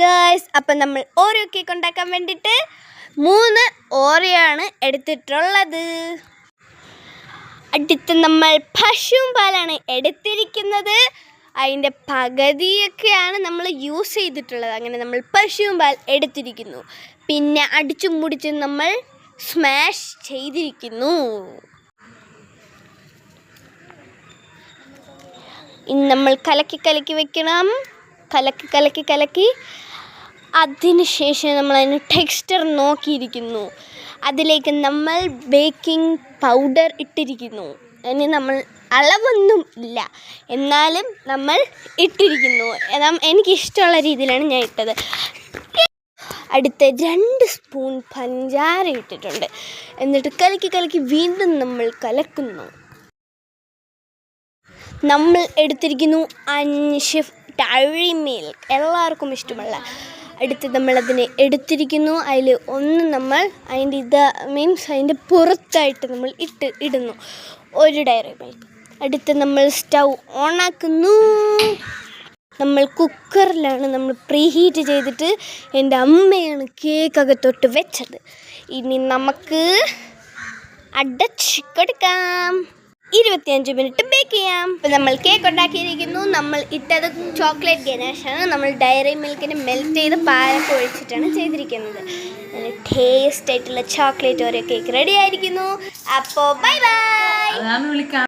Guys, അപ്പം നമ്മൾ ഓരോ കേക്ക് ഉണ്ടാക്കാൻ വേണ്ടിയിട്ട് 3 ഓറിയാണ് എടുത്തിട്ടുള്ളത്. അടുത്ത് നമ്മൾ പശുവും പാലാണ് എടുത്തിരിക്കുന്നത്. അതിൻ്റെ പകുതിയൊക്കെയാണ് നമ്മൾ യൂസ് ചെയ്തിട്ടുള്ളത്. അങ്ങനെ നമ്മൾ പശുവും പാൽ എടുത്തിരിക്കുന്നു. പിന്നെ അടിച്ചും മുടിച്ചും നമ്മൾ സ്മാഷ് ചെയ്തിരിക്കുന്നു. ഇനി നമ്മൾ കലക്കി വെക്കണം. കലക്കി അതിനുശേഷം നമ്മൾ അതിന് ടെക്സ്ചർ നോക്കിയിരിക്കുന്നു. അതിലേക്ക് നമ്മൾ ബേക്കിംഗ് പൗഡർ ഇട്ടിരിക്കുന്നു. അതിന് നമ്മൾ അളവൊന്നും ഇല്ല, എന്നാലും നമ്മൾ ഇട്ടിരിക്കുന്നു. എനിക്കിഷ്ടമുള്ള രീതിയിലാണ് ഞാൻ ഇട്ടത്. അടുത്ത 2 സ്പൂൺ പഞ്ചാര ഇട്ടിട്ടുണ്ട്. എന്നിട്ട് കലക്കി വീണ്ടും നമ്മൾ കലക്കുന്നു. നമ്മൾ എടുത്തിരിക്കുന്നു 5 ഡയറി മിൽക്ക്, എല്ലാവർക്കും ഇഷ്ടമുള്ള. അടുത്ത് നമ്മളതിനെ എടുത്തിരിക്കുന്നു. അതിൽ ഒന്ന് നമ്മൾ അതിൻ്റെ പുറത്തായിട്ട് നമ്മൾ ഇടുന്നു 1 ഡയറി മിൽക്ക്. അടുത്ത് നമ്മൾ സ്റ്റൗ ഓണാക്കുന്നു. നമ്മൾ കുക്കറിലാണ് നമ്മൾ പ്രീ ഹീറ്റ് ചെയ്തിട്ട് എൻ്റെ അമ്മയാണ് കേക്കകത്തോട്ട് വെച്ചത്. ഇനി നമുക്ക് അടച്ച് കൊടുക്കാം. 25 മിനിറ്റ് ബേക്ക് ചെയ്യാം. ഇപ്പം നമ്മൾ കേക്ക് ഉണ്ടാക്കിയിരിക്കുന്നു. നമ്മൾ ഇട്ടത് ചോക്ലേറ്റ് ഗനാഷാണ്. നമ്മൾ ഡയറി മിൽക്കിന് മെൽറ്റ് ചെയ്ത് പാലൊക്കെ ഒഴിച്ചിട്ടാണ് ചെയ്തിരിക്കുന്നത്. നല്ല ടേസ്റ്റ് ആയിട്ടുള്ള ചോക്ലേറ്റ് ഓരോ കേക്ക് റെഡി ആയിരിക്കുന്നു. അപ്പോൾ ബൈ ബൈ.